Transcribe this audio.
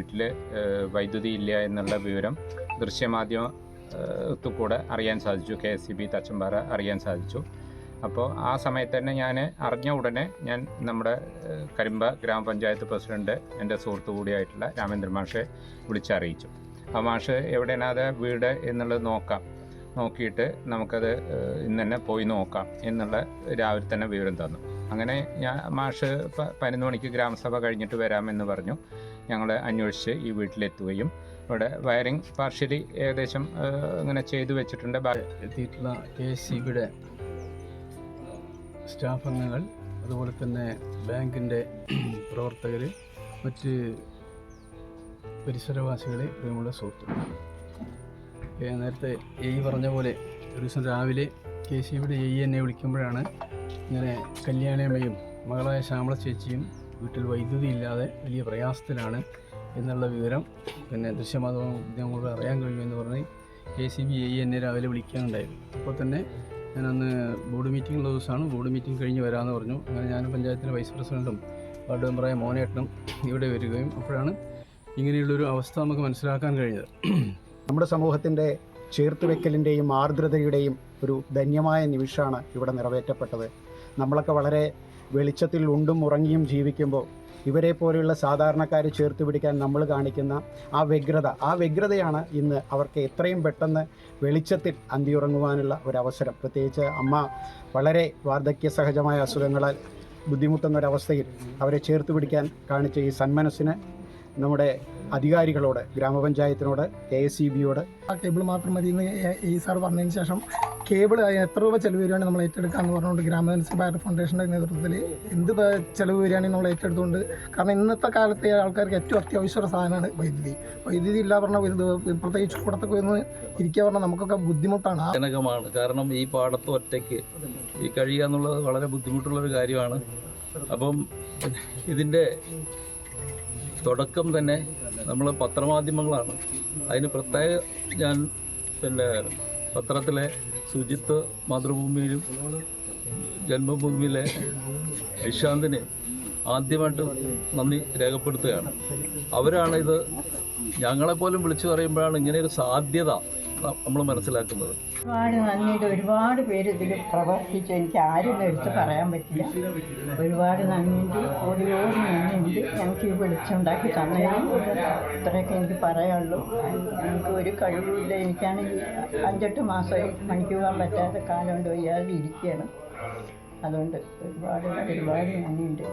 വീട്ടിൽ വൈദ്യുതി ഇല്ല എന്നുള്ള വിവരം ദൃശ്യമാധ്യമത്തിൽ കൂടെ അറിയാൻ സാധിച്ചു. KSEB തച്ചമ്പാറ അറിയാൻ സാധിച്ചു. അപ്പോൾ ആ സമയത്ത് തന്നെ ഞാൻ അറിഞ്ഞ ഉടനെ ഞാൻ നമ്മുടെ കരിമ്പ ഗ്രാമപഞ്ചായത്ത് പ്രസിഡന്റ്, എൻ്റെ സുഹൃത്തു കൂടിയായിട്ടുള്ള രാമേന്ദ്രൻ മാഷെ വിളിച്ചറിയിച്ചു. ആ മാഷ് എവിടെയാണ് അത് വീട് എന്നുള്ളത് നോക്കിയിട്ട് നമുക്കത് ഇന്ന് തന്നെ പോയി നോക്കാം എന്നുള്ള രാവിലെ തന്നെ വിവരം തന്നു. അങ്ങനെ മാഷ് 11 മണിക്ക് ഗ്രാമസഭ കഴിഞ്ഞിട്ട് വരാമെന്ന് പറഞ്ഞു. ഞങ്ങൾ അന്വേഷിച്ച് ഈ വീട്ടിലെത്തുകയും ഇവിടെ വയറിംഗ് പാർഷ്യലി ഏകദേശം ഇങ്ങനെ ചെയ്തു വെച്ചിട്ടുണ്ട്. എത്തിയിട്ടുള്ള KSEBയുടെ സ്റ്റാഫ് അംഗങ്ങൾ, അതുപോലെ തന്നെ ബാങ്കിൻ്റെ പ്രവർത്തകർ, മറ്റ് പരിസരവാസികളെ, പ്രിയമുള്ള സുഹൃത്തുക്കൾ, നേരത്തെ പറഞ്ഞ പോലെ ഒരു ദിവസം രാവിലെ KSEBയുടെ എന്നെ വിളിക്കുമ്പോഴാണ് ഇങ്ങനെ കല്യാണിയമ്മയും മകളായ ശ്യാമള ചേച്ചിയും വീട്ടിൽ വൈദ്യുതി ഇല്ലാതെ വലിയ പ്രയാസത്തിലാണ് എന്നുള്ള വിവരം പിന്നെ ദൃശ്യമാധ്യമങ്ങളോട് അറിയാൻ കഴിയുമെന്ന് പറഞ്ഞ് KSEB എന്നെ രാവിലെ വിളിക്കാനുണ്ടായിരുന്നു. അപ്പോൾ തന്നെ ഞാനന്ന് ബോർഡ് മീറ്റിംഗ് ഉള്ള ദിവസമാണ്. ബോർഡ് മീറ്റിംഗ് കഴിഞ്ഞ് വരാമെന്ന് പറഞ്ഞു. അങ്ങനെ ഞാനും പഞ്ചായത്തിലെ വൈസ് പ്രസിഡൻറ്റും വാർഡ് മെമ്പറായ മോനേട്ടനും ഇവിടെ വരികയും അപ്പോഴാണ് ഇങ്ങനെയുള്ളൊരു അവസ്ഥ നമുക്ക് മനസ്സിലാക്കാൻ കഴിഞ്ഞത്. നമ്മുടെ സമൂഹത്തിൻ്റെ ചേർത്തുവെക്കലിൻ്റെയും ആർദ്രതയുടെയും ഒരു ധന്യമായ നിമിഷമാണ് ഇവിടെ നിറവേറ്റപ്പെട്ടത്. നമ്മളൊക്കെ വളരെ വെളിച്ചത്തിൽ ഉണ്ടും ഉറങ്ങിയും ജീവിക്കുമ്പോൾ ഇവരെ പോലെയുള്ള സാധാരണക്കാർ ചേർത്ത് പിടിക്കാൻ നമ്മൾ കാണിക്കുന്ന ആ വ്യഗ്രതയാണ് ഇന്ന് അവർക്ക് എത്രയും പെട്ടെന്ന് വെളിച്ചത്തിൽ അന്തിയുറങ്ങുവാനുള്ള ഒരവസരം. പ്രത്യേകിച്ച് അമ്മ വളരെ വാർദ്ധക്യ സഹജമായ അസുഖങ്ങളാൽ ബുദ്ധിമുട്ടുന്നൊരവസ്ഥയിൽ അവരെ ചേർത്ത് പിടിക്കാൻ കാണിച്ച ഈ സന്മനസ്സിന് നമ്മുടെ അധികാരികളോട്, ഗ്രാമപഞ്ചായത്തിനോട്, KSEBയോട് ആ കേബിൾ മാത്രം മതി എന്ന് ഈ സാർ പറഞ്ഞതിന് ശേഷം കേബിൾ എത്ര രൂപ ചിലവ് വരികയാണ് നമ്മൾ ഏറ്റെടുക്കാമെന്ന് പറഞ്ഞുകൊണ്ട് ഗ്രാമപഞ്ചായത്ത് ഫൗണ്ടേഷൻ്റെ നേതൃത്വത്തിൽ എന്ത് ചിലവ് വരികയാണെങ്കിൽ നമ്മൾ ഏറ്റെടുത്തുകൊണ്ട്, കാരണം ഇന്നത്തെ കാലത്തെ ആൾക്കാർക്ക് ഏറ്റവും അത്യാവശ്യമുള്ള സാധനമാണ് വൈദ്യുതി ഇല്ല പറഞ്ഞാൽ പ്രത്യേകിച്ച് കൂടത്തൊക്കെ ഒന്ന് ഇരിക്കുക പറഞ്ഞാൽ നമുക്കൊക്കെ ബുദ്ധിമുട്ടാണ്. ജനകമാണ്. കാരണം ഈ പാടത്ത് ഒറ്റയ്ക്ക് ഈ കഴിയുക എന്നുള്ളത് വളരെ ബുദ്ധിമുട്ടുള്ളൊരു കാര്യമാണ്. അപ്പം ഇതിൻ്റെ തുടക്കം തന്നെ നമ്മൾ പത്രമാധ്യമങ്ങളാണ്. അതിന് പ്രത്യേക ഞാൻ പത്രത്തിലെ സുജിത്ത് മാതൃഭൂമിയിലും ജന്മഭൂമിയിലെ നിശാന്തിന് ആദ്യമായിട്ട് നന്ദി രേഖപ്പെടുത്തുകയാണ്. അവരാണ് ഇത് ഞങ്ങളെപ്പോലും വിളിച്ചു പറയുമ്പോഴാണ് ഇങ്ങനെയൊരു സാധ്യത നമ്മൾ മനസ്സിലാക്കുന്നത്. ഒരുപാട് നന്ദിയുണ്ട്. ഒരുപാട് പേര് ഇതിൽ പ്രവർത്തിച്ചു. എനിക്ക് ആരും എടുത്ത് പറയാൻ പറ്റില്ല. ഒരുപാട് നന്ദിയുണ്ട്, ഓടി നന്ദിയുണ്ട്. ഞങ്ങൾക്ക് ഈ വെളിച്ചുണ്ടാക്കി തന്നതിനും ഇത്രയൊക്കെ എനിക്ക് പറയാനുള്ളൂ. എനിക്ക് ഒരു കഴിവുമില്ല. എനിക്കാണെങ്കിൽ 5-8 മാസമായി പണിക്ക് പോകാൻ പറ്റാത്ത കാലം കൊണ്ട് വയ്യാതെ ഇരിക്കുകയാണ്. അതുകൊണ്ട് ഒരുപാട് നന്ദിയുണ്ട്.